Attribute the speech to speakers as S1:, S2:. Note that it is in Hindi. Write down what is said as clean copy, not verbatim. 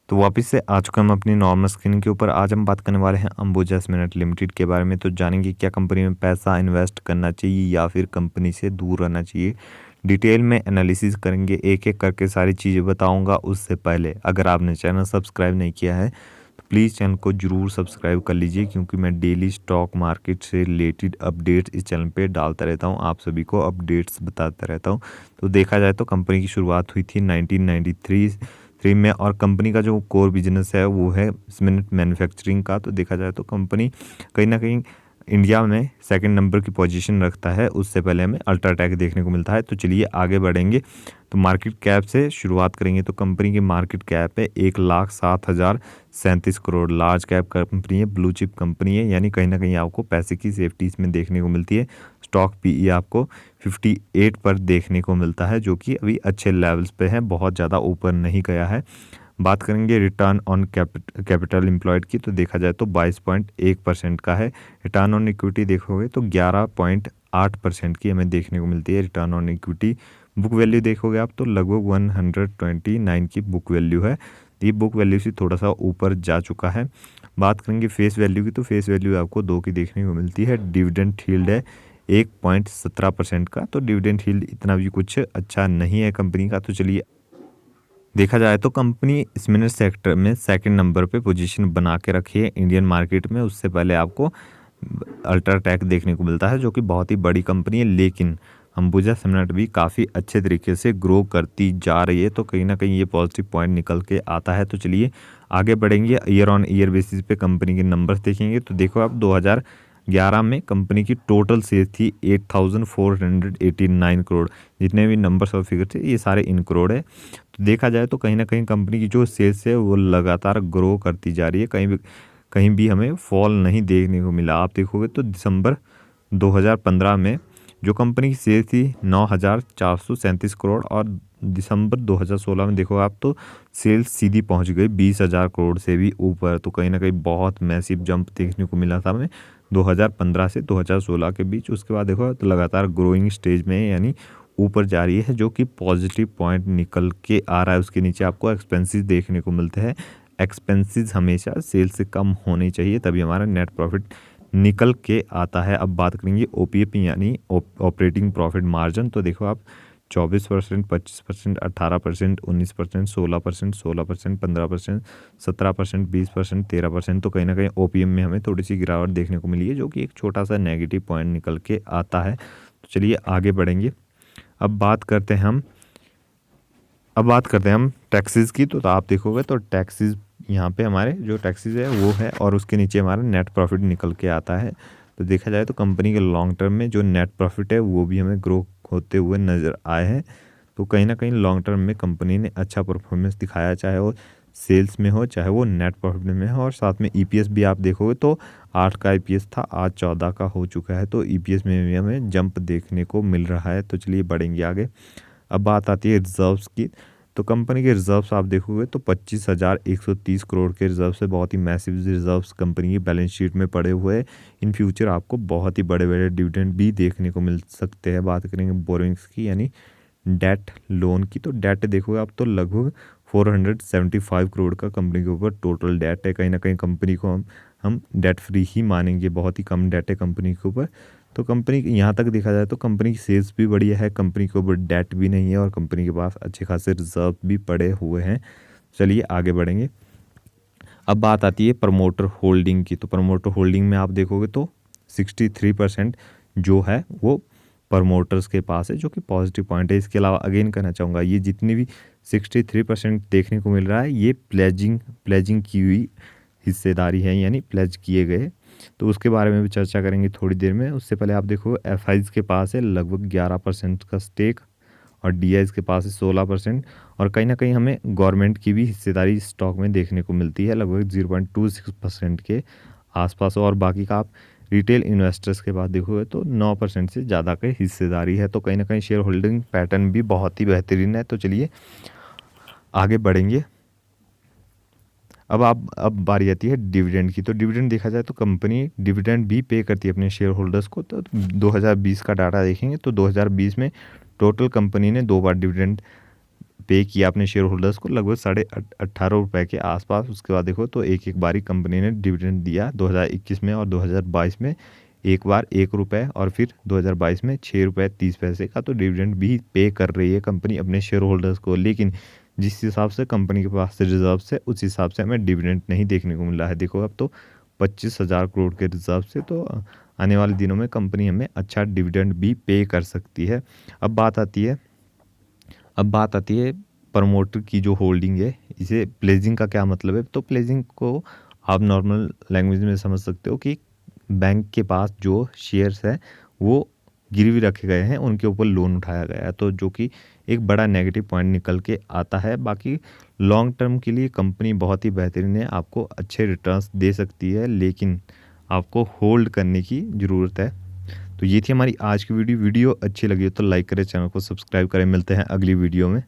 S1: तो वापस से आ चुका हम अपनी नॉर्मल स्क्रीन के ऊपर। आज हम बात करने वाले हैं अंबुजा सीमेंट लिमिटेड के बारे में। तो जानेंगे क्या कंपनी में पैसा इन्वेस्ट करना चाहिए या फिर कंपनी से दूर रहना चाहिए। डिटेल में एनालिसिस करेंगे, एक एक करके सारी चीज़ें बताऊंगा। उससे पहले अगर आपने चैनल सब्सक्राइब नहीं किया है तो प्लीज़ चैनल को ज़रूर सब्सक्राइब कर लीजिए, क्योंकि मैं डेली स्टॉक मार्केट से रिलेटेड अपडेट्स इस चैनल पे डालता रहता हूँ, आप सभी को अपडेट्स बताता रहता हूँ। तो देखा जाए तो कंपनी की शुरुआत हुई थी 1993 में, और कंपनी का जो कोर बिजनेस है वो है सीमेंट मैन्युफैक्चरिंग का। तो देखा जाए तो कंपनी कहीं ना कहीं इंडिया में सेकंड नंबर की पोजीशन रखता है। उससे पहले हमें अल्ट्राटेक देखने को मिलता है। तो चलिए आगे बढ़ेंगे। तो मार्केट कैप से शुरुआत करेंगे। तो कंपनी की मार्केट कैप है 1,07,037 करोड़। लार्ज कैप कंपनी है, ब्लू चिप कंपनी है, यानी कहीं ना कहीं आपको पैसे की सेफ्टी इसमें देखने को मिलती है। स्टॉक पीई आपको 58 पर देखने को मिलता है, जो कि अभी अच्छे लेवल्स पे है, बहुत ज़्यादा ऊपर नहीं गया है। बात करेंगे रिटर्न ऑन कैपिटल एम्प्लॉयड की, तो देखा जाए तो 22.1% का है। रिटर्न ऑन इक्विटी देखोगे तो 11.8% की हमें देखने को मिलती है return on equity. Book value देखोगे आप तो लगभग 129 की बुक वैल्यू है। ये बुक वैल्यू से थोड़ा सा ऊपर जा चुका है। बात करेंगे फेस वैल्यू की, तो फेस वैल्यू आपको 2 की देखने को मिलती है। डिविडेंड यील्ड है 1.17% का। तो डिविडेंड यील्ड इतना भी कुछ अच्छा नहीं है कंपनी का। तो चलिए देखा जाए तो कंपनी सीमेंट सेक्टर में सेकंड नंबर पे पोजीशन बना के रखी है इंडियन मार्केट में। उससे पहले आपको अल्ट्राटेक देखने को मिलता है, जो कि बहुत ही बड़ी कंपनी है, लेकिन अंबुजा सीमेंट भी काफ़ी अच्छे तरीके से ग्रो करती जा रही है। तो कहीं ना कहीं ये पॉजिटिव पॉइंट निकल के आता है। तो चलिए आगे बढ़ेंगे। ईयर ऑन ईयर बेसिस पे कंपनी के नंबर्स देखेंगे तो देखो आप 2011 में कंपनी की टोटल सेल्स थी 8,489 करोड़। जितने भी नंबर्स और फिगर थे ये सारे इन करोड़ है। तो देखा जाए तो कहीं ना कहीं कंपनी की जो सेल्स है वो लगातार ग्रो करती जा रही है, कहीं भी हमें फॉल नहीं देखने को मिला। आप देखोगे तो दिसंबर 2015 में जो कंपनी की सेल्स थी 9,437 करोड़, और दिसंबर 2016 में देखो आप तो सेल्स सीधी पहुंच गई 20,000 करोड़ से भी ऊपर। तो कहीं ना कहीं बहुत मैसिव जंप देखने को मिला था हमें 2015 से 2016 के बीच। उसके बाद देखो तो लगातार ग्रोइंग स्टेज में है, यानी ऊपर जा रही है, जो कि पॉजिटिव पॉइंट निकल के आ रहा है। उसके नीचे आपको एक्सपेंसेस देखने को मिलते हैं। एक्सपेंसेस हमेशा सेल से कम होने चाहिए, तभी हमारा नेट प्रॉफिट निकल के आता है। अब बात करेंगे ओपीएपी यानी ऑपरेटिंग प्रॉफिट मार्जिन। तो देखो आप 24%, 25%, 18%, 19%, 16%, 16%, 15%, 17%, 20%, 13%। तो कहीं ना कहीं ओपीएम में हमें थोड़ी सी गिरावट देखने को मिली है, जो कि एक छोटा सा नेगेटिव पॉइंट निकल के आता है। तो चलिए आगे बढ़ेंगे। अब बात करते हैं हम टैक्सेस की। तो आप देखोगे तो टैक्सेस यहाँ पे हमारे जो टैक्सेस है वो है, और उसके नीचे हमारा नेट प्रॉफिट निकल के आता है। तो देखा जाए तो कंपनी के लॉन्ग टर्म में जो नेट प्रॉफिट है वो भी हमें ग्रो होते हुए नज़र आए हैं। तो कहीं ना कहीं लॉन्ग टर्म में कंपनी ने अच्छा परफॉर्मेंस दिखाया, चाहे वो सेल्स में हो चाहे वो नेट प्रॉफिट में हो। और साथ में ईपीएस भी आप देखोगे तो 8 का ईपीएस था, आज 14 का हो चुका है। तो ईपीएस में भी हमें जंप देखने को मिल रहा है। तो चलिए बढ़ेंगे आगे। अब बात आती है रिजर्व्स की। तो कंपनी के रिजर्व्स आप देखोगे तो 25,130 करोड़ के रिजर्व से बहुत ही मैसिव रिजर्व्स कंपनी की बैलेंस शीट में पड़े हुए हैं। इन फ्यूचर आपको बहुत ही बड़े बड़े डिविडेंड भी देखने को मिल सकते हैं। बात करेंगे बोरोइंग्स की यानी डेट लोन की। तो डेट देखोगे आप तो लगभग 475 करोड़ का कंपनी के ऊपर टोटल डेट है। कहीं ना कहीं कंपनी को हम डेट फ्री ही मानेंगे, बहुत ही कम डेट है कंपनी के ऊपर। तो कंपनी यहाँ तक देखा जाए तो कंपनी की सेल्स भी बढ़िया है, कंपनी के ऊपर डेट भी नहीं है, और कंपनी के पास अच्छे खासे रिजर्व भी पड़े हुए हैं। चलिए आगे बढ़ेंगे। अब बात आती है प्रमोटर होल्डिंग की। तो प्रमोटर होल्डिंग में आप देखोगे तो 63% जो है वो प्रमोटर्स के पास है, जो कि पॉजिटिव पॉइंट है। इसके अलावा अगेन कहना चाहूँगा, ये जितनी भी 63% देखने को मिल रहा है ये प्लेजिंग की हुई हिस्सेदारी है, यानी प्लेज किए गए। तो उसके बारे में भी चर्चा करेंगे थोड़ी देर में। उससे पहले आप देखो एफआईज के पास है लगभग 11% का स्टेक, और डीआईज के पास है 16%। और कहीं ना कहीं हमें गवर्नमेंट की भी हिस्सेदारी स्टॉक में देखने को मिलती है लगभग 0.26% के आसपास। और बाकी का आप रिटेल इन्वेस्टर्स के बाद देखोगे तो 9% से ज़्यादा की हिस्सेदारी है। तो कहीं ना कहीं शेयर होल्डिंग पैटर्न भी बहुत ही बेहतरीन है। तो चलिए आगे बढ़ेंगे। अब बारी आती है डिविडेंड की। तो डिविडेंड देखा जाए तो कंपनी डिविडेंड भी पे करती है अपने शेयर होल्डर्स को। तो 2020 का डाटा देखेंगे तो 2020 में टोटल कंपनी ने 2 बार डिविडेंड पे किया अपने शेयर होल्डर्स को लगभग 18.5 रुपये के आसपास। उसके बाद देखो तो एक एक बारी कंपनी ने डिविडेंड दिया 2021 में और 2022 में, एक बार 1 रुपये और फिर 2022 में 6 रुपये 30 पैसे का तो डिविडेंड भी पे कर रही है कंपनी अपने शेयर होल्डर्स को। लेकिन जिस हिसाब से कंपनी के पास रिजर्व है उस हिसाब से हमें डिविडेंड नहीं देखने को मिल रहा है। देखो अब तो 25,000 करोड़ के रिजर्व से तो आने वाले दिनों में कंपनी हमें अच्छा डिविडेंड भी पे कर सकती है। अब बात आती है प्रमोटर की जो होल्डिंग है, इसे प्लेजिंग का क्या मतलब है। तो प्लेजिंग को आप नॉर्मल लैंग्वेज में समझ सकते हो कि बैंक के पास जो शेयर्स है वो गिरवी रखे गए हैं, उनके ऊपर लोन उठाया गया है, तो जो कि एक बड़ा नेगेटिव पॉइंट निकल के आता है। बाकी लॉन्ग टर्म के लिए कंपनी बहुत ही बेहतरीन है, आपको अच्छे रिटर्न्स दे सकती है, लेकिन आपको होल्ड करने की ज़रूरत है। तो ये थी हमारी आज की वीडियो अच्छी लगी हो तो लाइक करें, चैनल को सब्सक्राइब करें। मिलते हैं अगली वीडियो में।